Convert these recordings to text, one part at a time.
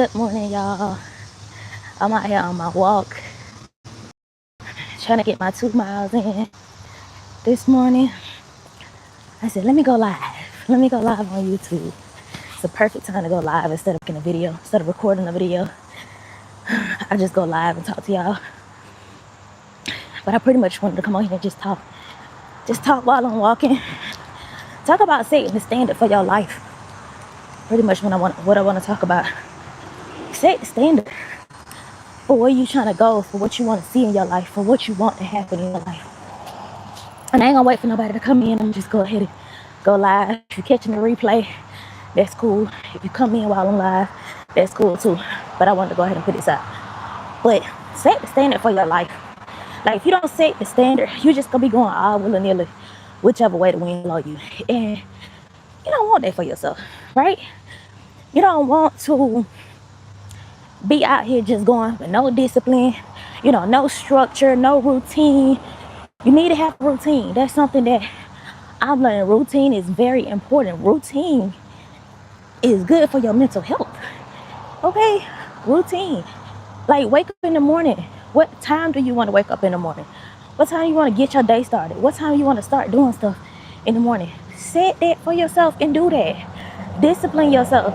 Good morning, y'all. I'm out here on my walk, trying to get my 2 miles in. This morning, I said, let me go live. Let me go live on YouTube. It's the perfect time to go live instead of making a video, instead of recording a video. I just go live and talk to y'all. But I pretty much wanted to come on here and just talk. Just talk while I'm walking. Talk about setting the standard for your life. Pretty much what I want to talk about. Set the standard for where you trying to go, for what you want to see in your life, for what you want to happen in your life. And I ain't gonna wait for nobody to come in. I'm just go ahead and go live. If you're catching the replay, that's cool. If you come in while I'm live, that's cool too. But I wanted to go ahead and put this out. But set the standard for your life. Like, if you don't set the standard, you're just gonna be going all willy-nilly, whichever way the wind blow you. And you don't want that for yourself, right? You don't want to be out here just going with no discipline, no structure, no routine. You need to have a routine. That's something that I'm learning. Routine is very important. Routine is good for your mental health. Okay? Routine. Like, wake up in the morning. What time do you want to wake up in the morning? What time you want to get your day started? What time you want to start doing stuff in the morning? Set that for yourself and do that. Discipline yourself.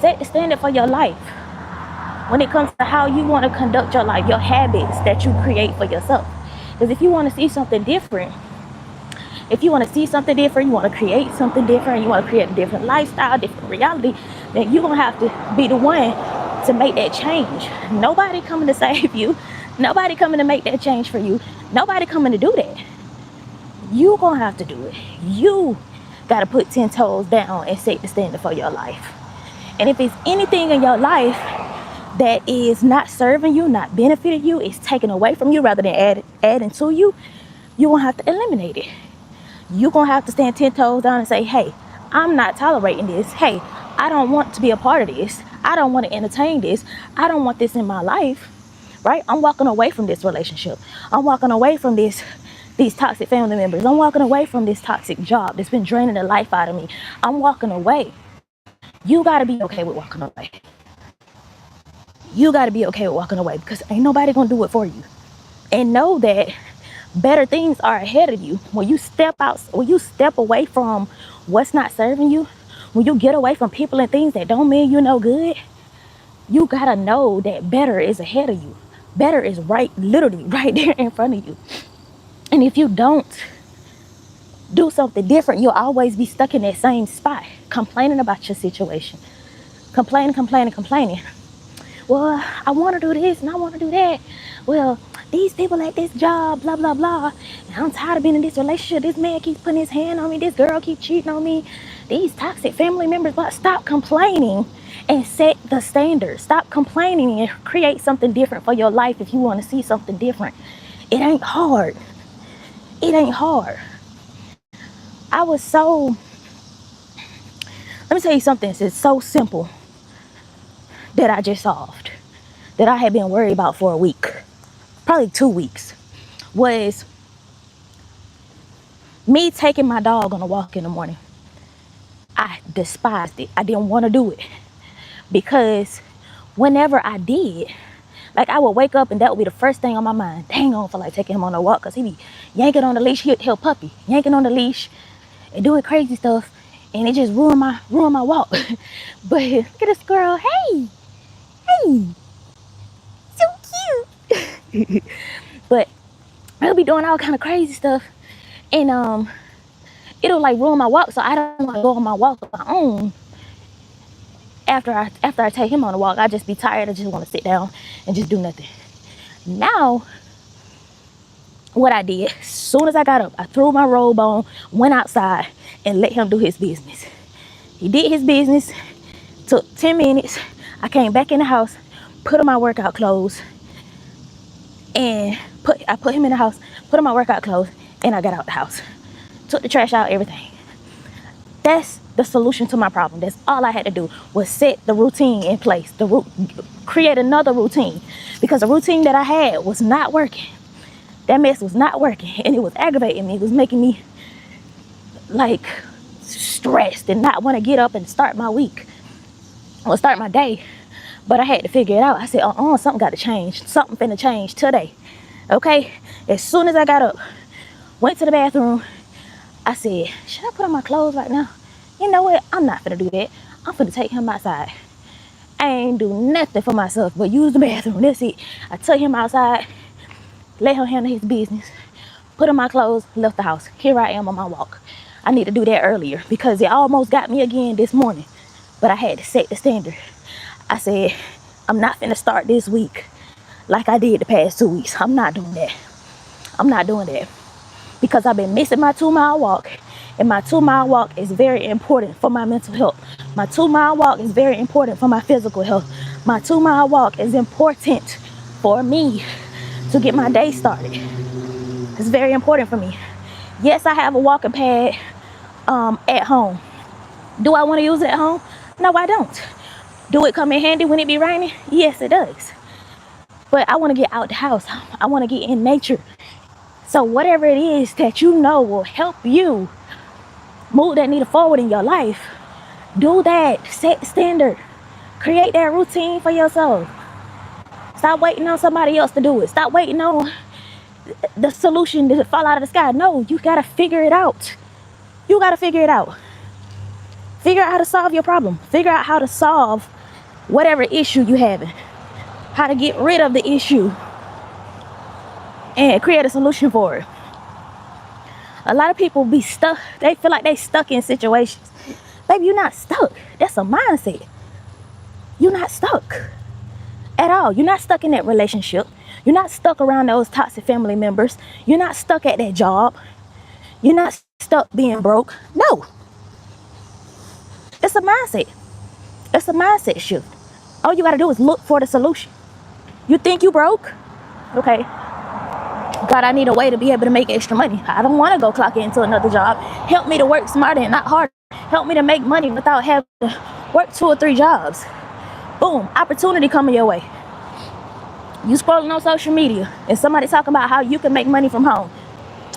Set the standard for your life. When it comes to how you want to conduct your life, your habits that you create for yourself. Because if you want to see something different, you want to create something different, you want to create a different lifestyle, different reality, then you're going to have to be the one to make that change. Nobody coming to save you. Nobody coming to make that change for you. Nobody coming to do that. You going to have to do it. You got to put 10 toes down and set the standard for your life. And if it's anything in your life that is not serving you, not benefiting you, it's taken away from you rather than adding to you, you're going to have to eliminate it. You're going to have to stand 10 toes down and say, hey, I'm not tolerating this. Hey, I don't want to be a part of this. I don't want to entertain this. I don't want this in my life, right? I'm walking away from this relationship. I'm walking away from these toxic family members. I'm walking away from this toxic job that's been draining the life out of me. I'm walking away. You got to be okay with walking away. You got to be okay with walking away, because ain't nobody going to do it for you. And know that better things are ahead of you. When you step away from what's not serving you, when you get away from people and things that don't mean you no good, you got to know that better is ahead of you. Better is literally right there in front of you. And if you don't do something different, you'll always be stuck in that same spot, complaining about your situation. Complaining. Well, I want to do this and I want to do that. Well, these people at this job, blah, blah, blah. And I'm tired of being in this relationship. This man keeps putting his hand on me. This girl keeps cheating on me. These toxic family members. But stop complaining and set the standard. Stop complaining and create something different for your life if you want to see something different. It ain't hard. Let me tell you something. It's so simple that I just solved, that I had been worried about for a week, probably 2 weeks, was me taking my dog on a walk in the morning. I despised it. I didn't want to do it, because whenever I did, like, I would wake up and that would be the first thing on my mind. Dang, I don't feel like taking him on a walk, because he be yanking on the leash. He'll puppy, yanking on the leash and doing crazy stuff, and it just ruined my walk. But look at this girl. Hey, so cute. But I'll be doing all kind of crazy stuff, and it'll like ruin my walk. So I don't want to go on my walk on my own. After I take him on a walk, I just be tired. I just want to sit down and just do nothing. Now, what I did, as soon as I got up, I threw my robe on, went outside, and let him do his business. He did his business. Took 10 minutes. I came back in the house, put on my workout clothes, and I put him in the house, put on my workout clothes, and I got out the house. Took the trash out, everything. That's the solution to my problem. That's all I had to do, was set the routine in place, create another routine, because the routine that I had was not working. That mess was not working, and it was aggravating me. It was making me like stressed and not want to get up and start my week or start my day. But I had to figure it out. I said, something got to change. Something finna change today. Okay? As soon as I got up, went to the bathroom, I said, should I put on my clothes right now? You know what? I'm not finna do that. I'm finna take him outside. I ain't do nothing for myself but use the bathroom. That's it. I took him outside, let him handle his business, put on my clothes, left the house. Here I am on my walk. I need to do that earlier because it almost got me again this morning. But I had to set the standard. I said, I'm not finna start this week like I did the past 2 weeks. I'm not doing that. I'm not doing that. Because I've been missing my 2-mile walk. And my 2-mile walk is very important for my mental health. My 2-mile walk is very important for my physical health. My 2-mile walk is important for me to get my day started. It's very important for me. Yes, I have a walking pad at home. Do I want to use it at home? No, I don't. Do it come in handy when it be raining? Yes, it does. But I want to get out the house. I want to get in nature. So whatever it is that you know will help you move that needle forward in your life, do that. Set the standard. Create that routine for yourself. Stop waiting on somebody else to do it. Stop waiting on the solution to fall out of the sky. No, you got to figure it out. You got to figure it out. Figure out how to solve your problem. Figure out how to solve whatever issue you having. How to get rid of the issue and create a solution for it. A lot of people be stuck. They feel like they stuck in situations. Baby, you're not stuck. That's a mindset. You're not stuck at all. You're not stuck in that relationship. You're not stuck around those toxic family members. You're not stuck at that job. You're not stuck being broke. No. It's a mindset. It's a mindset shift. All you got to do is look for the solution. You think you broke? Okay. God, I need a way to be able to make extra money. I don't want to go clock into another job. Help me to work smarter and not harder. Help me to make money without having to work 2 or 3 jobs. Boom, opportunity coming your way. You scrolling on social media and somebody talking about how you can make money from home.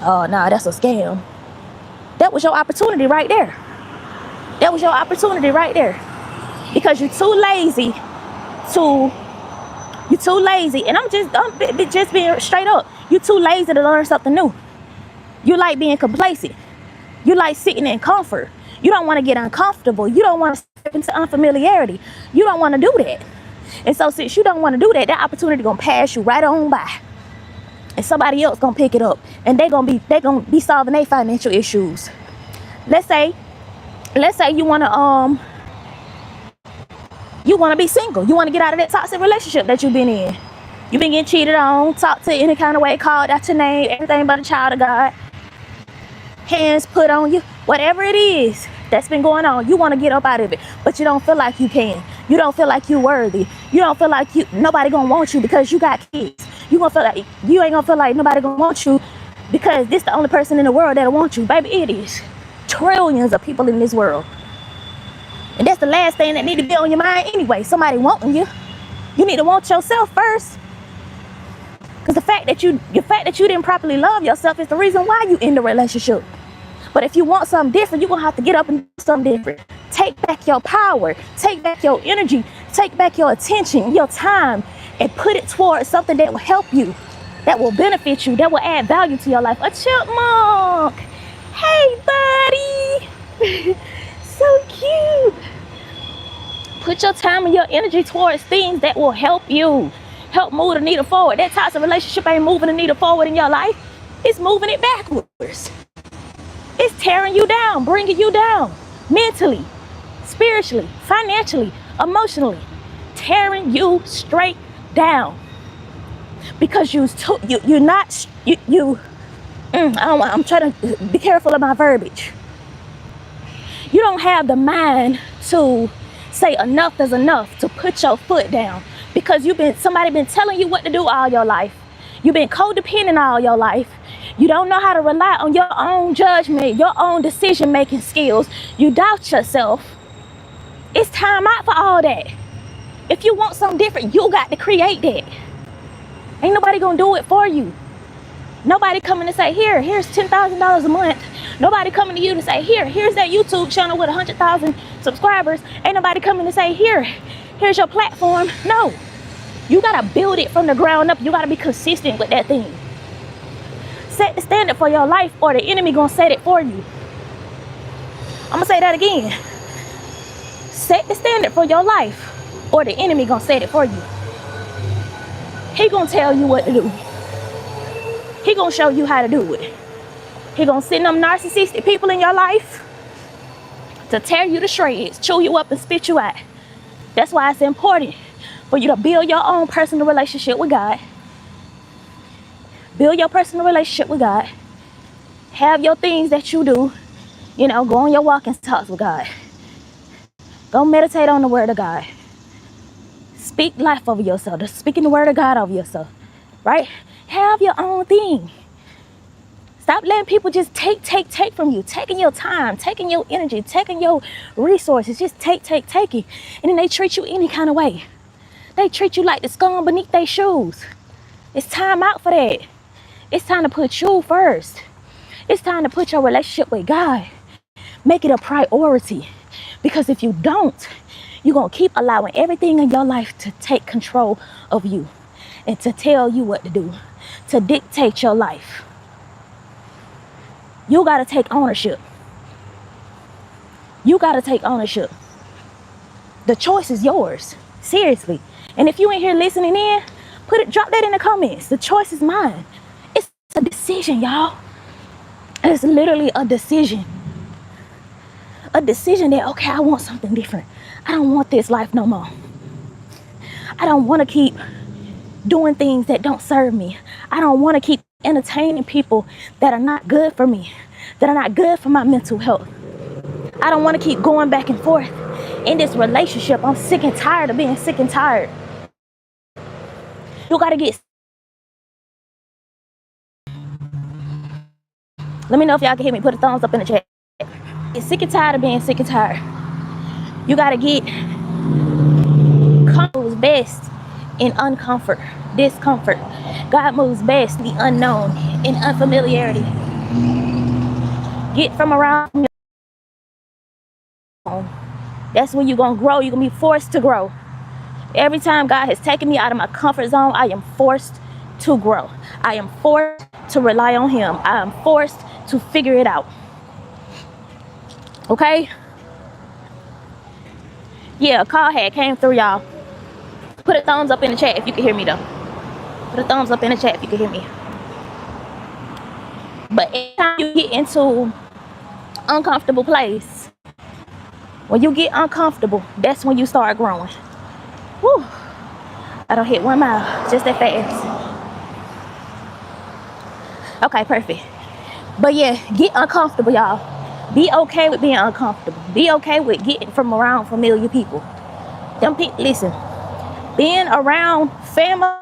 Oh, nah, that's a scam. That was your opportunity right there. That was your opportunity right there. Because you're too lazy and I'm just being straight up. You're too lazy to learn something new. You like being complacent. You like sitting in comfort. You don't want to get uncomfortable. You don't want to step into unfamiliarity. You don't want to do that. And so since you don't want to do that, that opportunity gonna pass you right on by. And somebody else gonna pick it up. And they gonna be solving their financial issues. Let's say you wanna be single. You wanna get out of that toxic relationship that you've been in. You've been getting cheated on, talked to any kind of way, called out your name, everything but a child of God. Hands put on you. Whatever it is that's been going on, you want to get up out of it, but you don't feel like you can. You don't feel like you're worthy. You don't feel like nobody gonna want you because you got kids. You ain't gonna feel like nobody gonna want you because this the only person in the world that'll want you. Baby, it is trillions of people in this world. And that's the last thing that need to be on your mind anyway. Somebody wanting you. You need to want yourself first. Because the fact that you didn't properly love yourself is the reason why you in the relationship. But if you want something different, you're going to have to get up and do something different. Take back your power. Take back your energy. Take back your attention, your time, and put it towards something that will help you, that will benefit you, that will add value to your life. A chipmunk. Hey, buddy. So cute. Put your time and your energy towards things that will help you. Help move the needle forward. That toxic relationship ain't moving the needle forward in your life. It's moving it backwards. It's tearing you down, bringing you down mentally, spiritually, financially, emotionally, tearing you straight down because I'm trying to be careful of my verbiage. You don't have the mind to say enough is enough, to put your foot down. Because somebody been telling you what to do all your life. You've been codependent all your life. You don't know how to rely on your own judgment, your own decision-making skills. You doubt yourself. It's time out for all that. If you want something different, you got to create that. Ain't nobody gonna do it for you. Nobody coming to say, here's $10,000 a month. Nobody coming to you to say, here's that YouTube channel with 100,000 subscribers. Ain't nobody coming to say, Here's your platform. No. You got to build it from the ground up. You got to be consistent with that thing. Set the standard for your life, or the enemy going to set it for you. I'm going to say that again. Set the standard for your life, or the enemy going to set it for you. He going to tell you what to do. He going to show you how to do it. He going to send them narcissistic people in your life to tear you to shreds, chew you up and spit you out. That's why it's important for you to build your own personal relationship with God. Build your personal relationship with God. Have your things that you do. You know, go on your walk and talks with God. Go meditate on the word of God. Speak life over yourself. Just speaking the word of God over yourself. Right? Have your own thing. Stop letting people just take from you. Taking your time, taking your energy, taking your resources. Just take it. And then they treat you any kind of way. They treat you like the scum beneath their shoes. It's time out for that. It's time to put you first. It's time to put your relationship with God. Make it a priority. Because if you don't, you're going to keep allowing everything in your life to take control of you. And to tell you what to do. To dictate your life. You got to take ownership. You got to take ownership. The choice is yours. Seriously. And if you ain't here listening in, drop that in the comments. The choice is mine. It's a decision, y'all. It's literally a decision. A decision that, okay, I want something different. I don't want this life no more. I don't want to keep doing things that don't serve me. I don't want to keep entertaining people that are not good for me, that are not good for my mental health. I don't want to keep going back and forth in this relationship. I'm sick and tired of being sick and tired. You got to get... Let me know if y'all can hear me. Put a thumbs up in the chat. Get sick and tired of being sick and tired. You got to get... God moves best in discomfort. God moves best in the unknown, in unfamiliarity. Get from around your home. That's when you're going to grow. You're going to be forced to grow. Every time God has taken me out of my comfort zone, I am forced to grow. I am forced to rely on Him. I am forced to figure it out. Okay? Yeah, a call had came through, y'all. Put a thumbs up in the chat if you can hear me, though. Put a thumbs up in the chat if you can hear me. But anytime you get into uncomfortable place, when you get uncomfortable, that's when you start growing. Whew. I don't hit 1 mile just that fast. Okay, perfect. But yeah, get uncomfortable, y'all. Be okay with being uncomfortable. Be okay with getting from around familiar people. Them people, listen, being around family,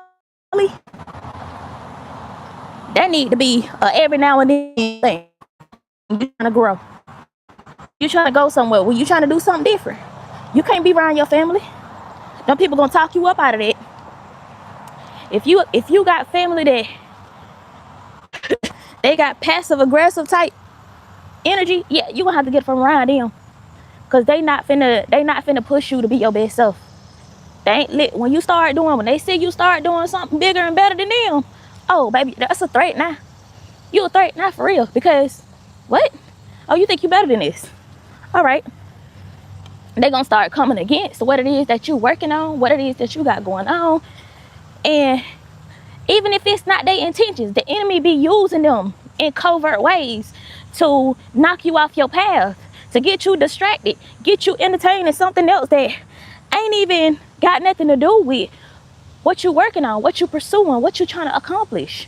that need to be every now and then thing. You trying to grow. You trying to go somewhere. Well, you trying to do something different. You can't be around your family. Them people gonna talk you up out of that. If you got family that they got passive aggressive type energy, yeah, you gonna have to get from around them. Cause they not finna push you to be your best self. They ain't lit. When they see you start doing something bigger and better than them, oh baby, that's a threat now. You a threat now for real. Because what? Oh, you think you better than this? All right. They're gonna start coming against what it is that you working on, what it is that you got going on. And even if it's not their intentions, the enemy be using them in covert ways to knock you off your path, to get you distracted, get you entertaining something else that ain't even got nothing to do with what you working on, what you pursuing, what you trying to accomplish.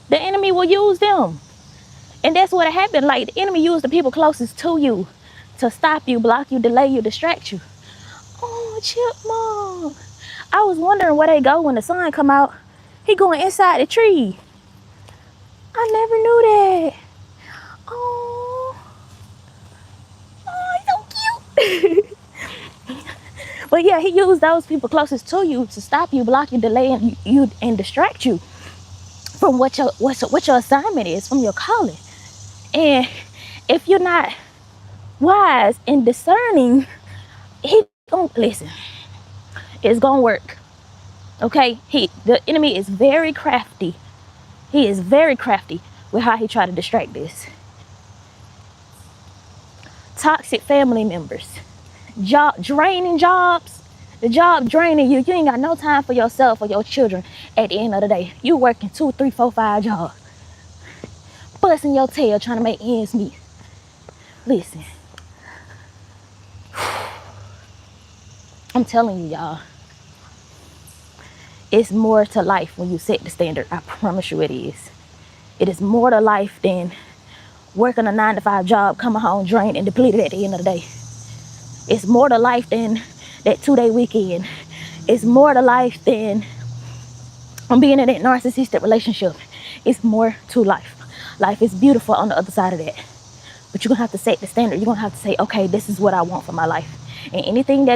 The enemy will use them. And that's what happened. Like, the enemy used the people closest to you to stop you, block you, delay you, distract you. Oh, chipmunk. I was wondering where they go when the sun come out. He going inside the tree. I never knew that. Oh, he's so cute. But yeah, he used those people closest to you to stop you, block you, delay you, and distract you from what your assignment is, from your calling. And if you're not wise and discerning, he don't listen. It's gonna work. Okay? The enemy is very crafty. He is very crafty with how he try to distract us. Toxic family members. Draining jobs. The job draining you. You ain't got no time for yourself or your children at the end of the day. You working 2, 3, 4, 5 jobs. Busting your tail trying to make ends meet. Listen. I'm telling you, y'all. It's more to life when you set the standard. I promise you it is. It is more to life than working a 9-to-5 job, coming home drained and depleted at the end of the day. It's more to life than that 2-day weekend. It's more to life than being in that narcissistic relationship. It's more to life. Life is beautiful on the other side of that. But you're going to have to set the standard. You're going to have to say, okay, this is what I want for my life. And anything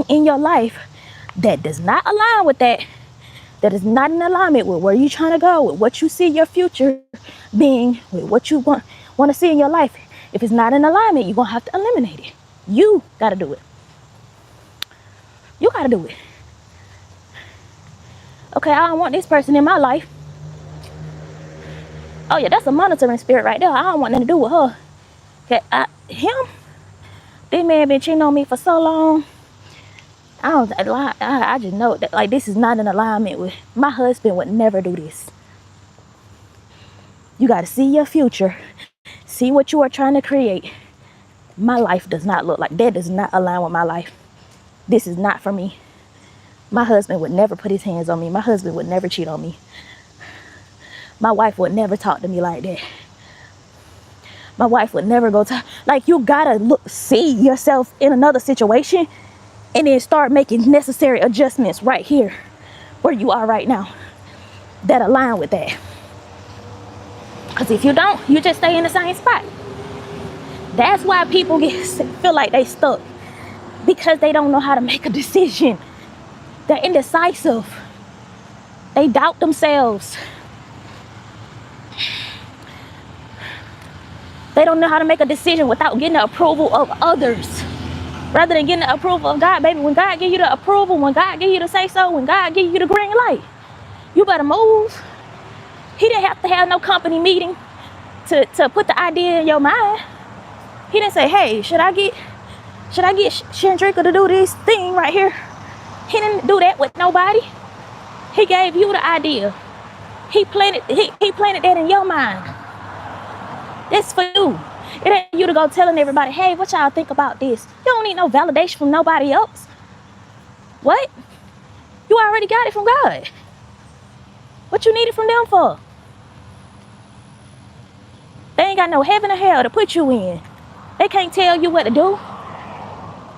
in your life that does not align with that is not in alignment with where you're trying to go, with what you see your future being, with what you want to see in your life. If it's not in alignment, you're going to have to eliminate it. You got to do it. You got to do it. Okay, I don't want this person in my life. Oh yeah, that's a monitoring spirit right there. I don't want nothing to do with her. Okay, him? This man been cheating on me for so long. I just know that like this is not in alignment with my husband. Would never do this. You got to see your future, see what you are trying to create. My life does not look like that. Does not align with my life. This is not for me. My husband would never put his hands on me. My husband would never cheat on me. My wife would never talk to me like that. My wife would never go to, like, you gotta see yourself in another situation and then start making necessary adjustments right here where you are right now that align with that. Because if you don't, you just stay in the same spot. That's why people feel like they stuck, because they don't know how to make a decision. They're indecisive. They doubt themselves. They don't know how to make a decision without getting the approval of others. Rather than getting the approval of God, baby, when God give you the approval, when God give you the say so, when God give you the green light, you better move. He didn't have to have no company meeting to put the idea in your mind. He didn't say, hey, should I get Shandricka to do this thing right here? He didn't do that with nobody. He gave you the idea. He planted that in your mind. That's for you. It ain't you to go telling everybody, hey, what y'all think about this? You don't need no validation from nobody else. What? You already got it from God. What you need it from them for? They ain't got no heaven or hell to put you in. They can't tell you what to do.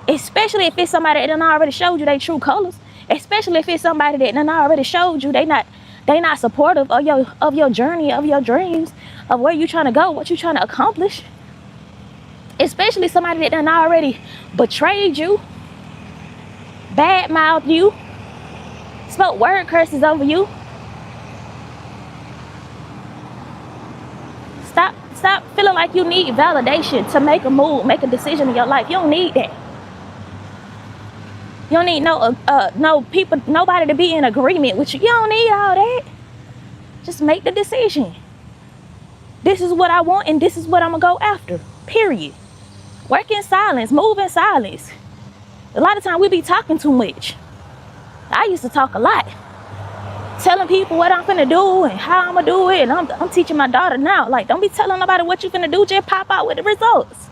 Especially if it's somebody that done already showed you their true colors. Especially if it's somebody that done already showed you they not supportive of your journey, of your dreams, of where you trying to go, what you trying to accomplish. Especially somebody that done already betrayed you, bad-mouthed you, spoke word curses over you. Stop feeling like you need validation to make a move, make a decision in your life. You don't need that. You don't need no people, nobody to be in agreement with you. You don't need all that. Just make the decision. This is what I want and this is what I'm gonna go after. Period. Work in silence, move in silence. A lot of times we be talking too much. I used to talk a lot. Telling people what I'm finna do and how I'm gonna do it. And I'm teaching my daughter now. Like, don't be telling nobody what you finna do. Just pop out with the results.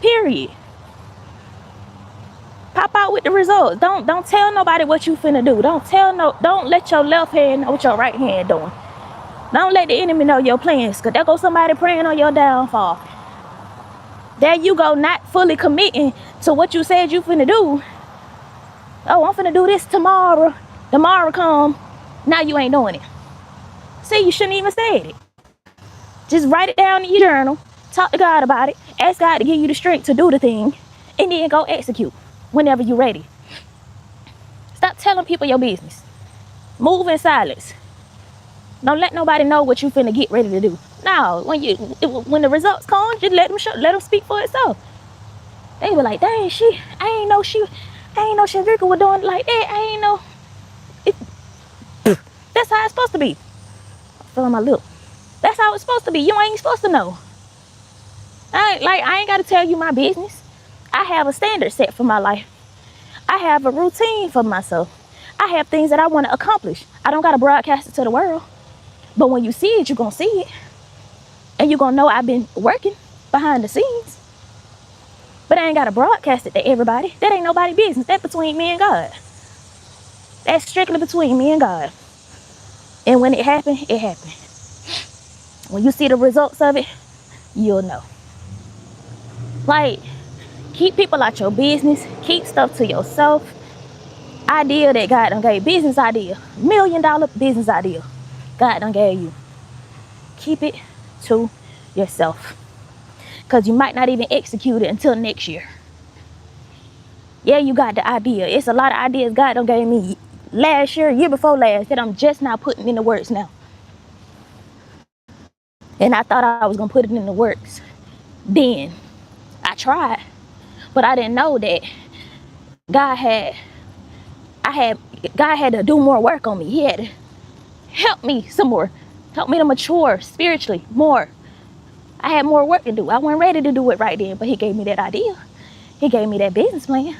Period. Pop out with the results. Don't tell nobody what you finna do. Don't let your left hand know what your right hand doing. Don't let the enemy know your plans, because there goes somebody praying on your downfall. There you go, not fully committing to what you said you finna do. Oh, I'm finna do this tomorrow. Tomorrow come. Now you ain't doing it. See, you shouldn't even say it. Just write it down in your journal. Talk to God about it. Ask God to give you the strength to do the thing. And then go execute whenever you're ready. Stop telling people your business. Move in silence. Don't let nobody know what you finna get ready to do. No, when the results come, just let them speak for itself. They were like, dang, I ain't know she I ain't know Shandricka was doing it like that. I ain't know. It, that's how it's supposed to be. I'm feeling my lip. That's how it's supposed to be. You ain't supposed to know. I ain't got to tell you my business. I have a standard set for my life. I have a routine for myself. I have things that I want to accomplish. I don't got to broadcast it to the world. But when you see it, you're going to see it. And you're going to know I've been working behind the scenes. But I ain't got to broadcast it to everybody. That ain't nobody's business. That's between me and God. That's strictly between me and God. And when it happened, it happened. When you see the results of it, you'll know. Like, keep people out your business. Keep stuff to yourself. Idea that God done gave. Business idea. $1 million business idea. God done gave you. Keep it to yourself. Because you might not even execute it until next year. Yeah, you got the idea. It's a lot of ideas God done gave me last year before last, that I'm just now putting in the works now. And I thought I was going to put it in the works then. I tried. But I didn't know that God had to do more work on me. He had to help me some more. Help me to mature spiritually more. I had more work to do. I wasn't ready to do it right then, but he gave me that idea. He gave me that business plan.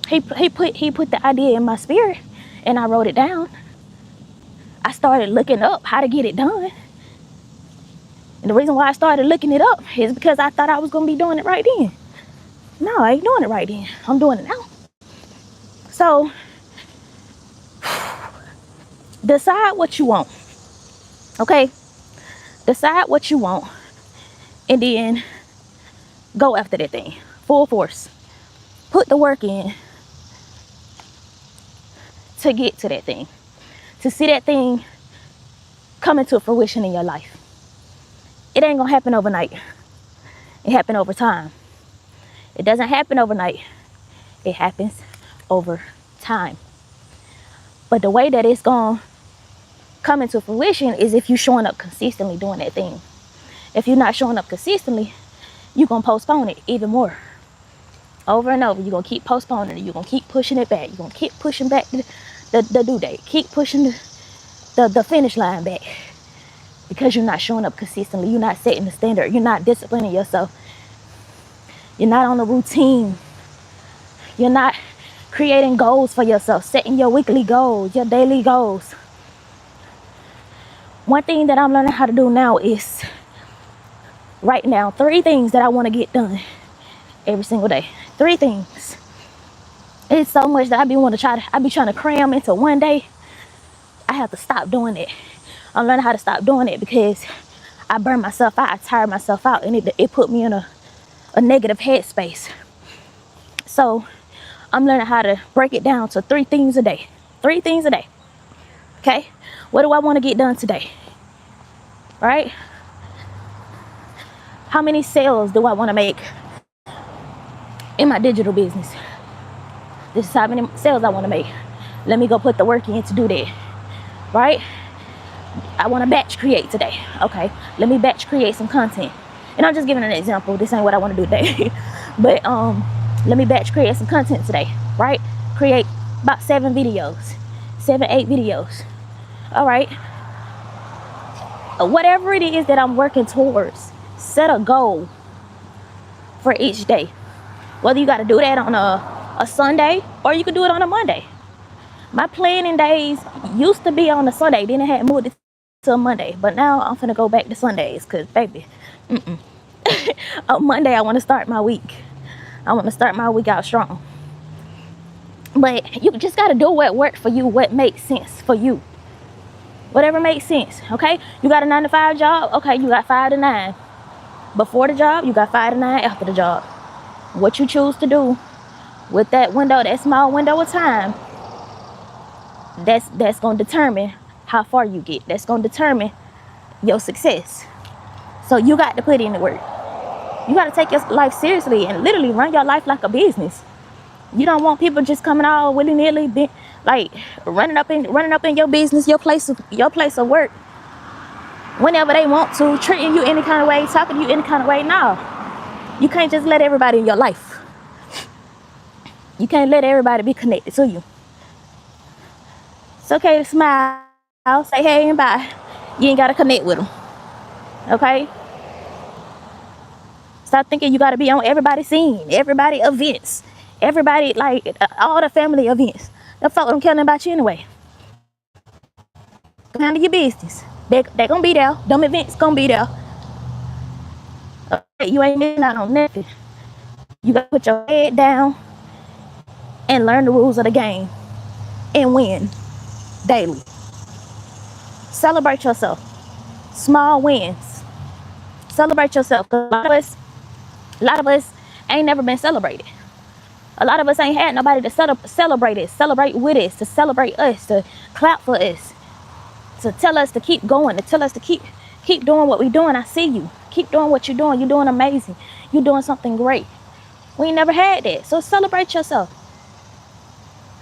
He put the idea in my spirit, and I wrote it down. I started looking up how to get it done. And the reason why I started looking it up is because I thought I was going to be doing it right then. No, I ain't doing it right then. I'm doing it now. So, decide what you want. Okay? Decide what you want. And then go after that thing. Full force. Put the work in to get to that thing. To see that thing come into fruition in your life. It ain't going to happen overnight. It happens over time. It doesn't happen overnight. It happens over time. But the way that it's going to come into fruition is if you're showing up consistently doing that thing. If you're not showing up consistently, you're going to postpone it even more. Over and over, you're going to keep postponing it. You're going to keep pushing it back. You're going to keep pushing back the due date. Keep pushing the finish line back. Because you're not showing up consistently. You're not setting the standard. You're not disciplining yourself. You're not on a routine. You're not creating goals for yourself. Setting your weekly goals, your daily goals. One thing that I'm learning how to do now is write down 3 things that I want to get done every single day. 3 things. It's so much that I be trying to cram into one day. I have to stop doing it. I'm learning how to stop doing it because I burn myself out. I tire myself out, and it put me in a negative headspace. So I'm learning how to break it down to 3 things a day. 3 things a day. Okay? What do I want to get done today? Right? How many sales do I want to make in my digital business? This is how many sales I want to make. Let me go put the work in to do that. Right? I want to batch create today. Okay, let me batch create some content. And I'm just giving an example. This ain't what I want to do today. But let me batch create some content today. Right? Create about 7 videos. 7, 8 videos. All right. Whatever it is that I'm working towards, set a goal for each day. Whether you got to do that on a Sunday or you can do it on a Monday. My planning days used to be on a Sunday. Then I had moved it to a Monday. But now I'm finna go back to Sundays. Because, baby, on Monday I want to start my week. I want to start my week out strong. But you just got to do what works for you. What makes sense for you. Whatever makes sense. Okay? You got a 9-to-5 job? Okay, you got 5 to 9. Before the job, you got 5 to 9 after the job. What you choose to do with that window, that small window of time, that's going to determine how far you get. That's going to determine your success. So you got to put in the work. You got to take your life seriously and literally run your life like a business. You don't want people just coming all willy-nilly, like running up in your business, your place of work, whenever they want to, treating you any kind of way, talking to you any kind of way. No, you can't just let everybody in your life. You can't let everybody be connected to you. It's okay to smile, say hey and bye. You ain't gotta connect with them. Okay? Stop thinking you gotta be on everybody's scene, everybody events, everybody, like, all the family events. The folk don't care nothing about you anyway. Handle your business. They gonna be there. Them events gonna be there. Okay, you ain't missing out on nothing. You gotta put your head down and learn the rules of the game and win daily. Celebrate yourself. Small wins. Celebrate yourself. A lot of us ain't never been celebrated. A lot of us ain't had nobody to celebrate us, celebrate with us, to celebrate us, to clap for us, to tell us to keep going, to tell us to keep doing what we're doing. I see you. Keep doing what you're doing. You're doing amazing. You're doing something great. We ain't never had that. So celebrate yourself.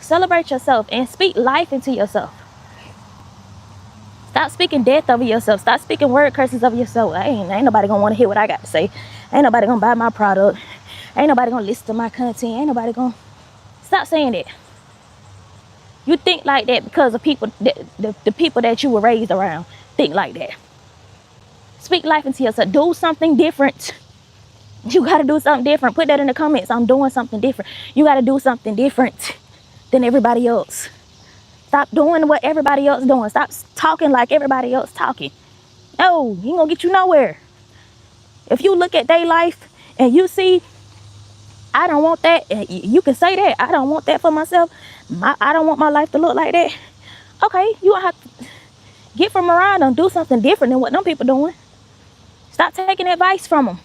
Celebrate yourself and speak life into yourself. Stop speaking death over yourself. Stop speaking word curses over yourself. Ain't nobody gonna want to hear what I got to say. Ain't nobody gonna buy my product. Ain't nobody gonna listen to my content. Ain't nobody gonna... Stop saying that. You think like that because of people, the people that you were raised around think like that. Speak life into yourself. Do something different. You got to do something different. Put that in the comments. I'm doing something different. You got to do something different than everybody else. Stop doing what everybody else doing. Stop talking like everybody else talking. No, you ain't gonna get you nowhere. If you look at their life and you see, I don't want that, you can say that. I don't want that for myself. I don't want my life to look like that. Okay, you gonna have to get from around and do something different than what them people doing. Stop taking advice from them.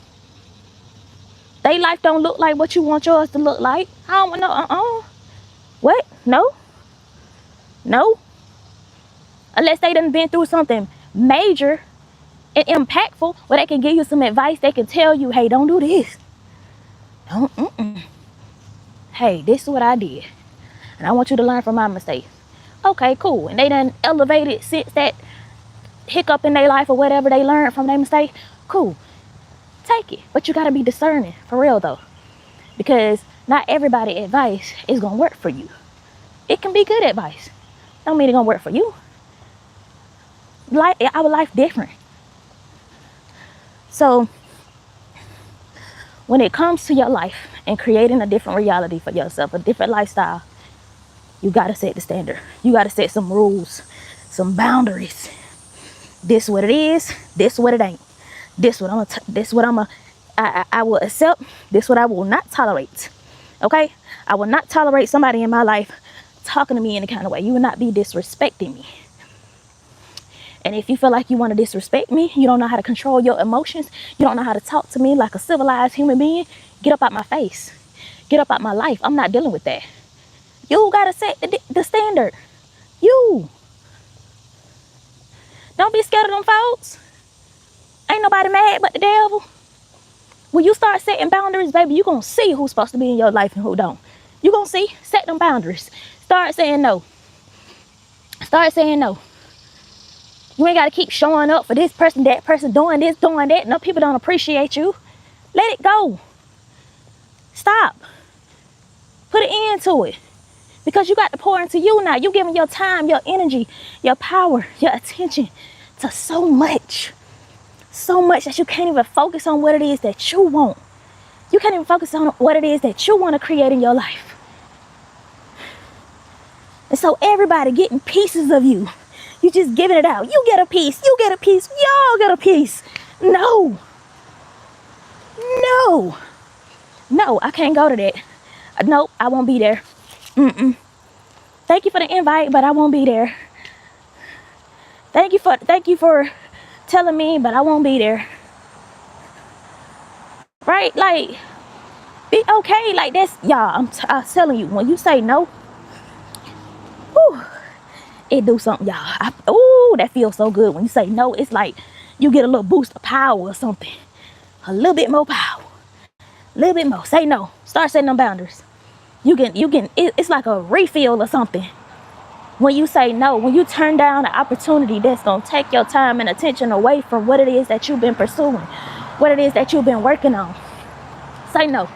Their life don't look like what you want yours to look like. I don't want no, What? No? No? Unless they done been through something major and impactful where they can give you some advice. They can tell you, hey, don't do this. Don't, Hey, this is what I did. And I want you to learn from my mistakes. Okay, cool. And they done elevated since that hiccup in their life or whatever they learned from their mistake. Cool. Take it. But you got to be discerning, for real though. Because not everybody advice is going to work for you. It can be good advice. Don't mean it's going to work for you. Our life different. So when it comes to your life and creating a different reality for yourself, a different lifestyle, you got to set the standard. You got to set some rules, some boundaries. This what it is. This what it ain't. This what I will accept. This what I will not tolerate. Okay? I will not tolerate somebody in my life talking to me in a kind of way. You will not be disrespecting me. And if you feel like you want to disrespect me, you don't know how to control your emotions, you don't know how to talk to me like a civilized human being, get up out my face. Get up out my life. I'm not dealing with that. You got to set the standard. You. Don't be scared of them folks. Ain't nobody mad but the devil. When you start setting boundaries, baby, you going to see who's supposed to be in your life and who don't. You going to see. Set them boundaries. Start saying no. Start saying no. You ain't got to keep showing up for this person, that person, doing this, doing that. No, people don't appreciate you. Let it go. Stop. Put an end to it. Because you got to pour into you now. You giving your time, your energy, your power, your attention to so much. So much that you can't even focus on what it is that you want. You can't even focus on what it is that you want to create in your life. And so everybody getting pieces of you. You just giving it out. You get a piece. You get a piece. Y'all get a piece. No. No. No, I can't go to that. Nope, I won't be there. Thank you for the invite, but I won't be there. Thank you for telling me, but I won't be there. Right? Like, be okay. Like, that's, y'all, I'm telling you, when you say no, whew, it do something, y'all. Ooh, that feels so good. When you say no, it's like you get a little boost of power or something. A little bit more power. A little bit more. Say no. Start setting them boundaries. It's like a refill or something. When you say no, when you turn down an opportunity that's going to take your time and attention away from what it is that you've been pursuing, what it is that you've been working on. Say no.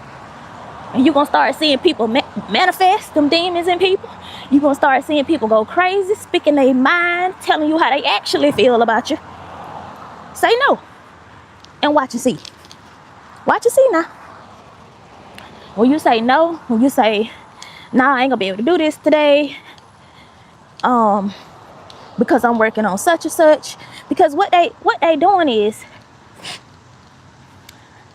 And you're going to start seeing people manifest them demons in people. You're going to start seeing people go crazy, speaking their mind, telling you how they actually feel about you. Say no and watch and see. Watch and see now. When you say no, when you say, nah, I ain't gonna be able to do this today, because I'm working on such and such. Because what they doing is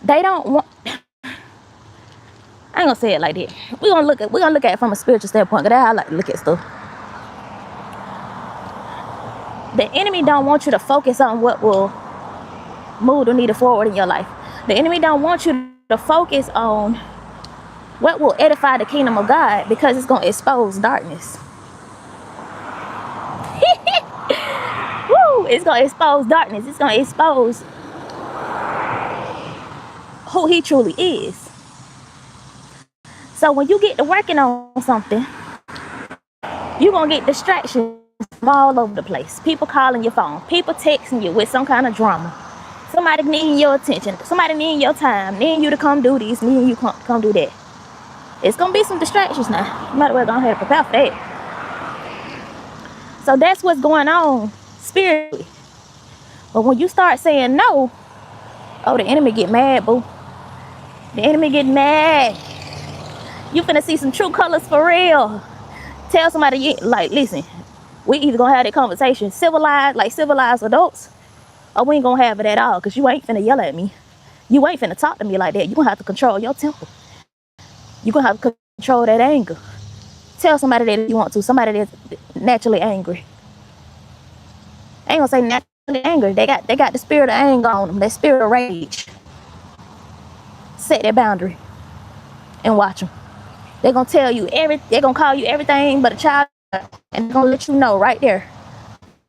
they don't want, I ain't gonna say it like that. We're gonna look at it from a spiritual standpoint, because that's how I like to look at stuff. The enemy don't want you to focus on what will move the needle forward in your life. The enemy don't want you to focus on what will edify the kingdom of God, because it's gonna expose darkness. Woo! It's gonna expose darkness. It's gonna expose who he truly is. So when you get to working on something, you're gonna get distractions from all over the place. People calling your phone, people texting you with some kind of drama, somebody needing your attention, somebody needing your time, needing you to come do this, needing you come do that. It's gonna be some distractions now. You might as well go ahead and prepare for that. So that's what's going on spiritually. But when you start saying no, oh, the enemy get mad, boo. The enemy get mad. You finna see some true colors for real. Tell somebody, like, listen, we either gonna have that conversation civilized adults, or we ain't gonna have it at all, because you ain't finna yell at me. You ain't finna talk to me like that. You gonna have to control your temper. You gonna have to control that anger. Tell somebody that you want to, somebody that's naturally angry. I ain't gonna say naturally angry. They got the spirit of anger on them, that spirit of rage. Set that boundary and watch them. They're gonna tell you they're gonna call you everything but a child, and they're gonna let you know right there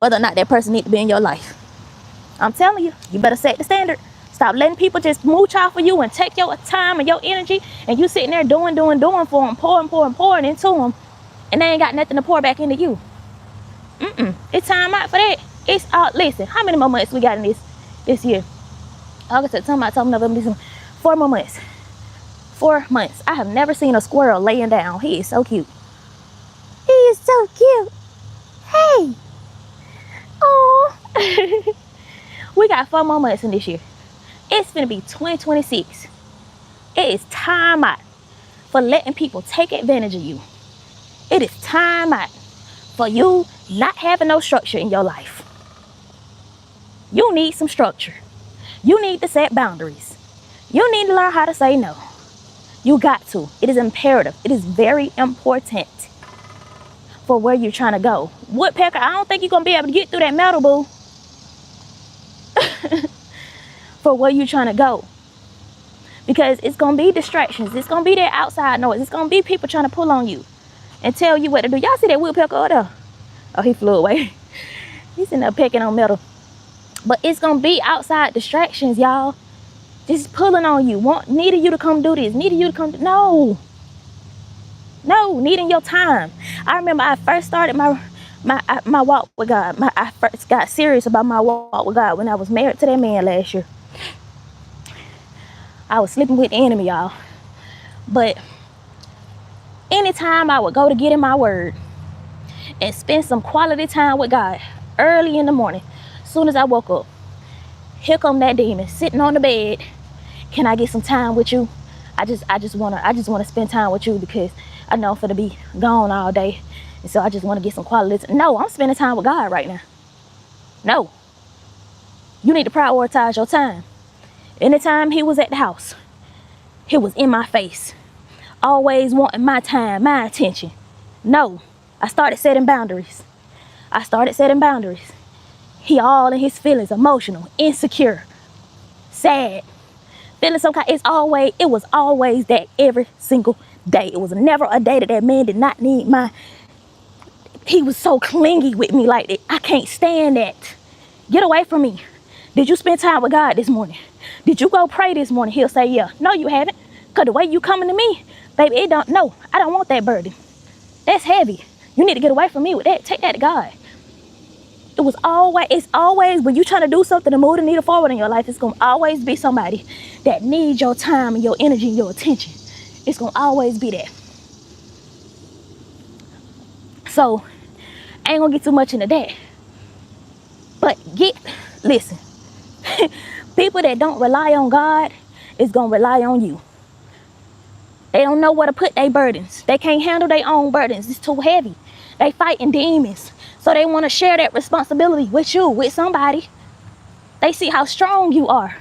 whether or not that person needs to be in your life. I'm telling you, you better set the standard. Stop letting people just mooch off of you and take your time and your energy, and you sitting there doing for them, pouring into them, and they ain't got nothing to pour back into you. It's time out for that. It's listen, how many more months we got in this year? August, September, October, November, December. 4 more months. 4 months. I have never seen a squirrel laying down. He is so cute. He is so cute. Hey. Oh. We got 4 more months in this year. It's gonna be 2026. It is time out for letting people take advantage of you. It is time out for you not having no structure in your life. You need some structure. You need to set boundaries. You need to learn how to say no. You got to. It is imperative. It is very important for where you're trying to go. Woodpecker, I don't think you're going to be able to get through that metal, boo. For where you're trying to go. Because it's going to be distractions. It's going to be that outside noise. It's going to be people trying to pull on you and tell you what to do. Y'all see that woodpecker over there? Oh, he flew away. He's in there pecking on metal. But it's going to be outside distractions, y'all. Just pulling on you. Needing you to come do this. Needing you to come do... No, needing your time. I remember I first started my walk with God. I first got serious about my walk with God when I was married to that man last year. I was sleeping with the enemy, y'all. But anytime I would go to get in my word and spend some quality time with God early in the morning, as soon as I woke up, here come that demon sitting on the bed. Can I get some time with you? I just wanna spend time with you, because I know I'm finna be gone all day, and so I just want to get some quality time. No, I'm spending time with God right now. No, you need to prioritize your time. Anytime he was at the house, he was in my face, always wanting my time, my attention. No, I started setting boundaries. He all in his feelings, emotional, insecure, sad, feeling some kind. It was always that every single day. It was never a day that man did not need he was so clingy with me like that. I can't stand that. Get away from me. Did you spend time with God this morning? Did you go pray this morning? He'll say, yeah. No, you haven't. Because the way you coming to me, baby, I don't want that burden. That's heavy. You need to get away from me with that. Take that to God. It's always when you trying to do something to move the needle forward in your life, it's going to always be somebody that needs your time and your energy and your attention. It's gonna always be there. So I ain't gonna get too much into that. But listen, people that don't rely on God is gonna rely on you. They don't know where to put their burdens. They can't handle their own burdens. It's too heavy. They fighting demons. So they want to share that responsibility with you, with somebody. They see how strong you are.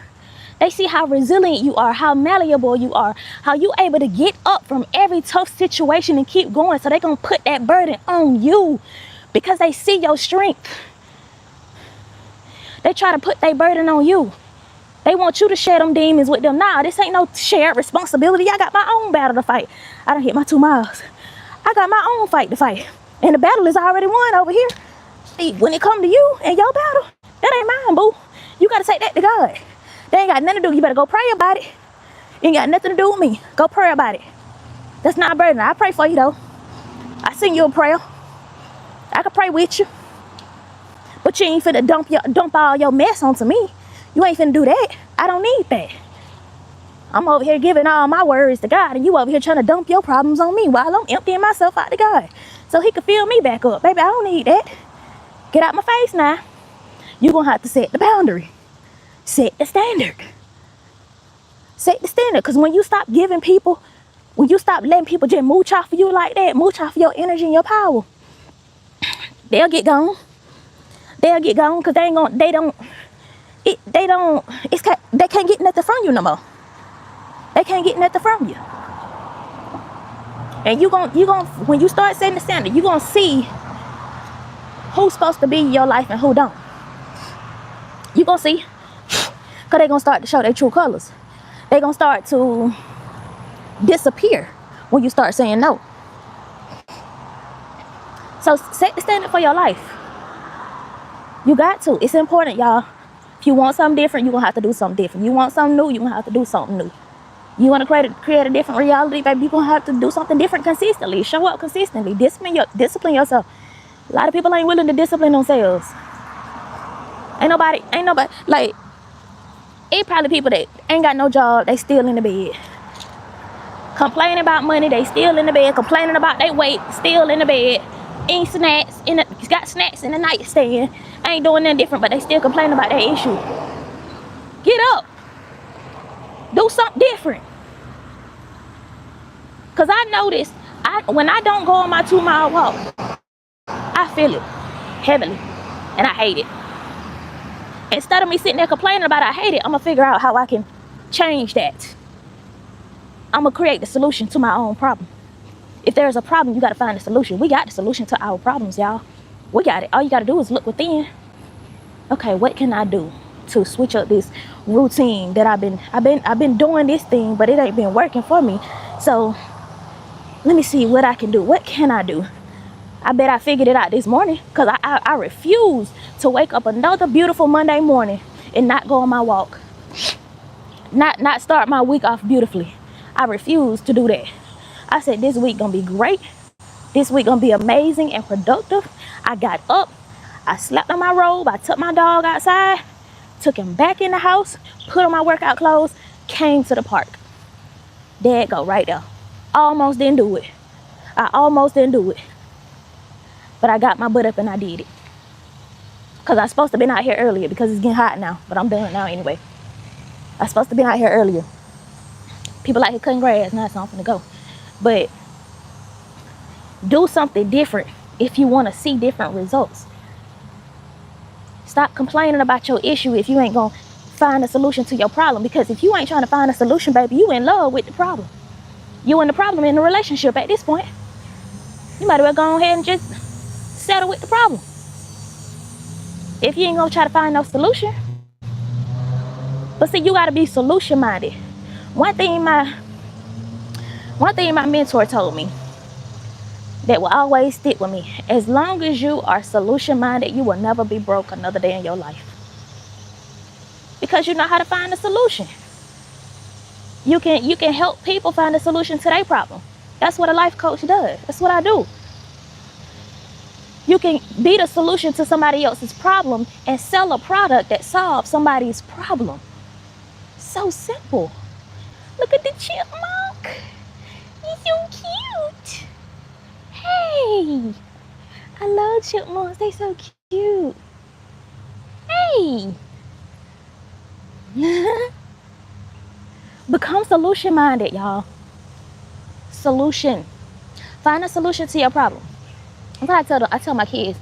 They see how resilient you are, how malleable you are, how you able to get up from every tough situation and keep going. So they gonna put that burden on you because they see your strength. They try to put their burden on you. They want you to share them demons with them. Nah, this ain't no shared responsibility. I got my own battle to fight. I done hit my 2 miles. I got my own fight to fight. And the battle is already won over here. See, when it come to you and your battle, that ain't mine, boo. You got to take that to God. They ain't got nothing to do. You better go pray about it. Ain't got nothing to do with me. Go pray about it. That's not a burden. I pray for you, though. I send you a prayer. I can pray with you. But you ain't finna dump all your mess onto me. You ain't finna do that. I don't need that. I'm over here giving all my worries to God, and you over here trying to dump your problems on me while I'm emptying myself out to God so he can fill me back up. Baby, I don't need that. Get out my face now. You're going to have to set the boundary. Set the standard. Set the standard. Because when you stop giving people, when you stop letting people just mooch off of you like that, mooch off of your energy and your power, they'll get gone. They'll get gone because they can't get nothing from you no more. They can't get nothing from you. And when you start setting the standard, you're going to see who's supposed to be in your life and who don't. You're going to see. Because they're going to start to show their true colors. They're going to start to disappear when you start saying no. So set the standard for your life. You got to. It's important, y'all. If you want something different, you're going to have to do something different. You want something new, you're going to have to do something new. You want to create a different reality, baby, you're going to have to do something different consistently. Show up consistently. Discipline yourself. A lot of people ain't willing to discipline themselves. Ain't nobody, like, it probably people that ain't got no job, they still in the bed. Complaining about money, they still in the bed. Complaining about their weight, still in the bed. Eating snacks, got snacks in the nightstand. Ain't doing nothing different, but they still complaining about their issue. Get up. Do something different. Because I noticed, when I don't go on my 2-mile walk, I feel it heavily, and I hate it. Instead of me sitting there complaining about it, I hate it, I'm going to figure out how I can change that. I'm going to create the solution to my own problem. If there's a problem, you got to find a solution. We got the solution to our problems, y'all. We got it. All you got to do is look within. Okay, what can I do to switch up this routine that I've been doing this thing, but it ain't been working for me. So let me see what I can do. What can I do? I bet I figured it out this morning, because I refuse to wake up another beautiful Monday morning and not go on my walk. Not start my week off beautifully. I refuse to do that. I said this week gonna be great. This week gonna be amazing and productive. I got up, I slept on my robe, I took my dog outside, took him back in the house, put on my workout clothes, came to the park. There it go, right there. Almost didn't do it. I almost didn't do it. But I got my butt up and I did it. Because I was supposed to be out here earlier because it's getting hot now. But I'm done now anyway. I was supposed to be out here earlier. People out here cutting grass. Now it's time for me to go. But do something different if you want to see different results. Stop complaining about your issue if you ain't going to find a solution to your problem. Because if you ain't trying to find a solution, baby, you in love with the problem. You and the problem in the relationship at this point. You might as well go ahead and just settle with the problem. If you ain't going to try to find no solution. But see, you got to be solution minded. One thing my mentor told me that will always stick with me. As long as you are solution minded, you will never be broke another day in your life. Because you know how to find a solution. You can help people find a solution to their problem. That's what a life coach does. That's what I do. You can be the solution to somebody else's problem and sell a product that solves somebody's problem. So simple. Look at the chipmunk. so cute. Hey, I love chipmunks. They so cute. Hey. Become solution minded, y'all. Solution. Find a solution to your problem. That's what I tell my kids.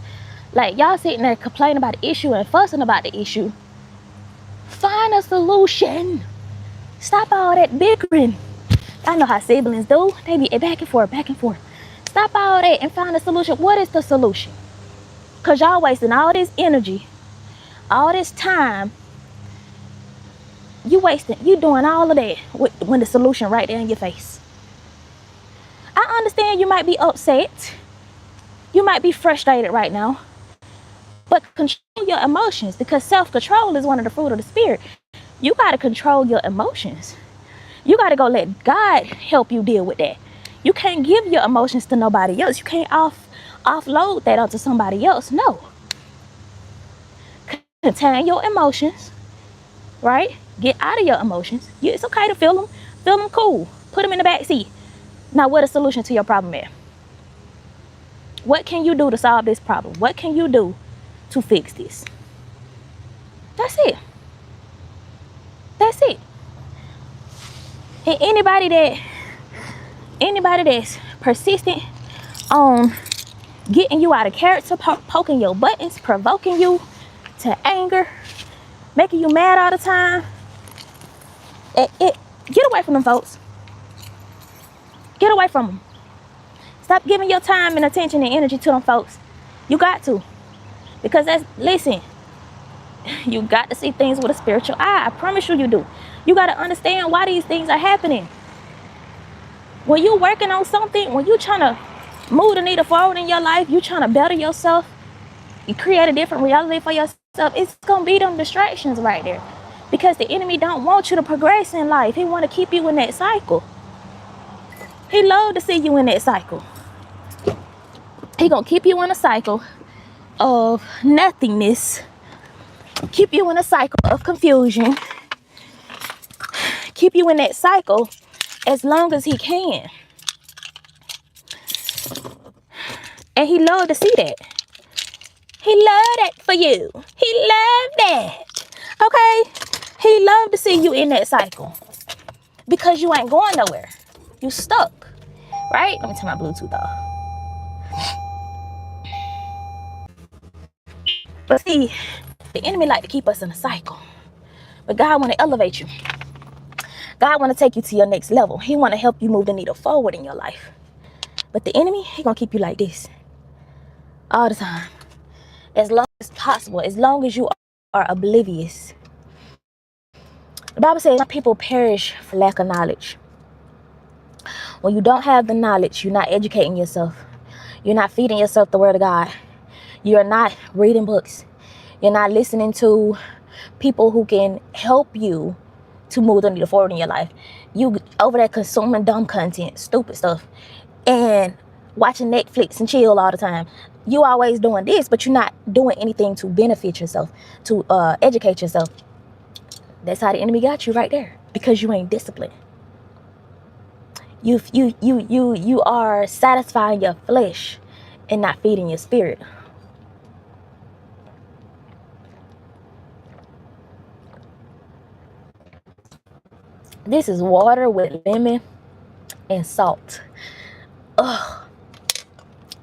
Like, y'all sitting there complaining about the issue and fussing about the issue. Find a solution. Stop all that bickering. I know how siblings do. They be back and forth, back and forth. Stop all that and find a solution. What is the solution? Because y'all wasting all this energy, all this time. You doing all of that when the solution right there in your face. I understand you might be upset. You might be frustrated right now. But control your emotions, because self-control is one of the fruit of the spirit. You got to control your emotions. You got to go let God help you deal with that. You can't give your emotions to nobody else. You can't offload that onto somebody else. No. Contain your emotions, right? Get out of your emotions. It's okay to feel them. Feel them cool. Put them in the back seat. Now, what a solution to your problem is? What can you do to solve this problem? What can you do to fix this? That's it. That's it. And anybody that's persistent on getting you out of character, poking your buttons, provoking you to anger, making you mad all the time, get away from them folks. Get away from them. Stop giving your time and attention and energy to them folks. You got to. Because listen, you got to see things with a spiritual eye. I promise you do. You got to understand why these things are happening. When you're working on something, when you're trying to move the needle forward in your life, you're trying to better yourself, you create a different reality for yourself, it's going to be them distractions right there. Because the enemy don't want you to progress in life. He want to keep you in that cycle. He love to see you in that cycle. He going to keep you in a cycle of nothingness. Keep you in a cycle of confusion. Keep you in that cycle as long as he can. And he love to see that. He love that for you. He love that. Okay? He love to see you in that cycle. Because you ain't going nowhere. You stuck. Right? Let me turn my Bluetooth off. But see, the enemy like to keep us in a cycle. But God want to elevate you. God want to take you to your next level. He want to help you move the needle forward in your life. But the enemy, he going to keep you like this. All the time. As long as possible. As long as you are oblivious. The Bible says people perish for lack of knowledge. When you don't have the knowledge, you're not educating yourself. You're not feeding yourself the word of God. You're not reading books. You're not listening to people who can help you to move the needle forward in your life. You over there consuming dumb content, stupid stuff, and watching Netflix and chill all the time. You always doing this, but you're not doing anything to benefit yourself, to educate yourself. That's how the enemy got you right there, because you ain't disciplined. You are satisfying your flesh and not feeding your spirit. This is water with lemon and salt. Ugh.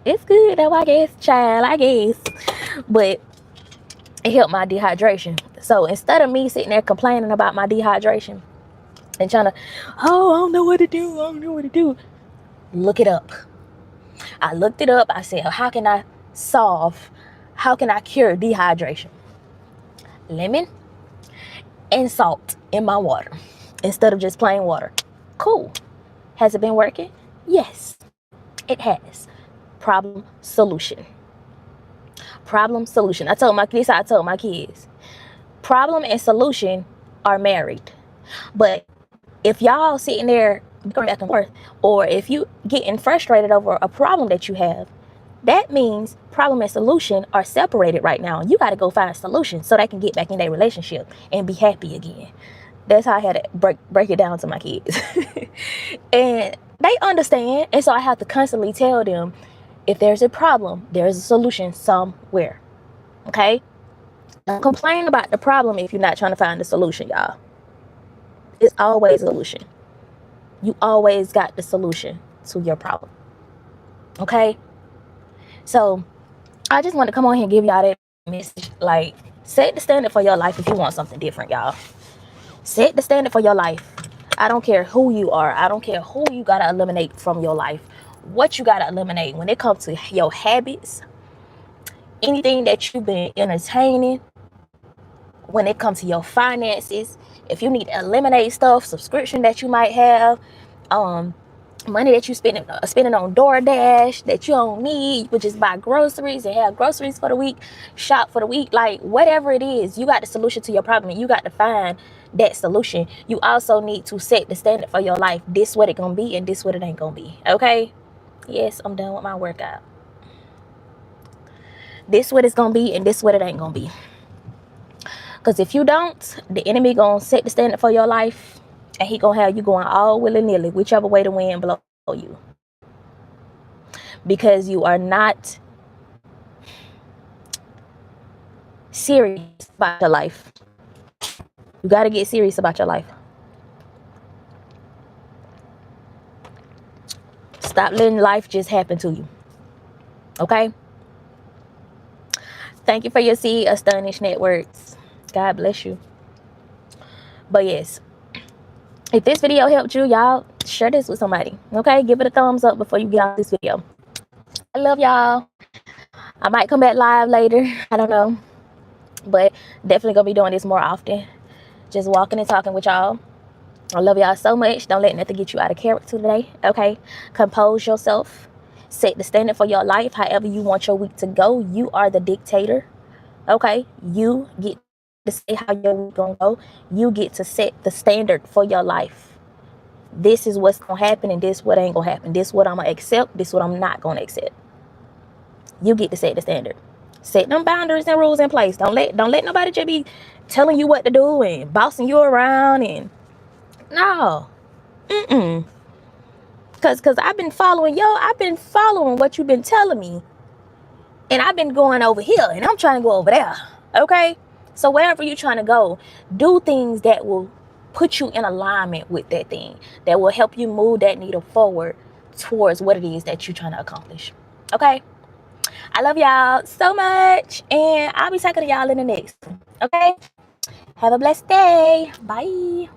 It's good though, I guess, child, I guess. But it helped my dehydration. So instead of me sitting there complaining about my dehydration and trying to, I don't know what to do. Look it up. I looked it up. I said, how can I cure dehydration? Lemon and salt in my water instead of just plain water. Cool. Has it been working? Yes, it has. Problem solution. Problem solution. I told my kids, problem and solution are married. But if y'all sitting there going back and forth, or if you getting frustrated over a problem that you have, that means problem and solution are separated right now. And you got to go find a solution so they can get back in their relationship and be happy again. That's how I had to break it down to my kids. And They understand. And so I have to constantly tell them, if there's a problem, there's a solution somewhere. Okay? Don't complain about the problem if you're not trying to find the solution, y'all. It's always a solution. You always got the solution to your problem. Okay? So I just want to come on here and give y'all that message. Like, set the standard for your life if you want something different, y'all. Set the standard for your life. I don't care who you are. I don't care who you got to eliminate from your life. What you got to eliminate when it comes to your habits, anything that you've been entertaining, when it comes to your finances, if you need to eliminate stuff, subscription that you might have, money that you spending on DoorDash that you don't need, you would just buy groceries and have groceries for the week, shop for the week, like whatever it is, you got the solution to your problem and you got to find that solution. You also need to set the standard for your life. This what it gonna be and this what it ain't gonna be. Okay? Yes, I'm done with my workout. This what it's gonna be and this what it ain't gonna be. Because if you don't, the enemy gonna set the standard for your life and he gonna have you going all willy-nilly, whichever way the wind blow you. Because you are not serious about your life. You got to get serious about your life. Stop letting life just happen to you. Okay? Thank you for your seed, Astonished Networks. God bless you. But yes, if this video helped you, y'all, share this with somebody. Okay? Give it a thumbs up before you get off this video. I love y'all. I might come back live later. I don't know. But definitely going to be doing this more often. Just walking and talking with y'all. I love y'all so much. Don't let nothing get you out of character today. Okay? Compose yourself. Set the standard for your life. However you want your week to go. You are the dictator. Okay? You get to say how your week gonna go. You get to set the standard for your life. This is what's gonna happen and this what ain't gonna happen. This what I'm gonna accept. This what I'm not gonna accept. You get to set the standard. Set them boundaries and rules in place. Don't let nobody just be telling you what to do and bossing you around and no. Cause I've been following what you've been telling me. And I've been going over here and I'm trying to go over there. Okay? So wherever you're trying to go, do things that will put you in alignment with that thing. That will help you move that needle forward towards what it is that you're trying to accomplish. Okay? I love y'all so much. And I'll be talking to y'all in the next one. Okay? Have a blessed day. Bye.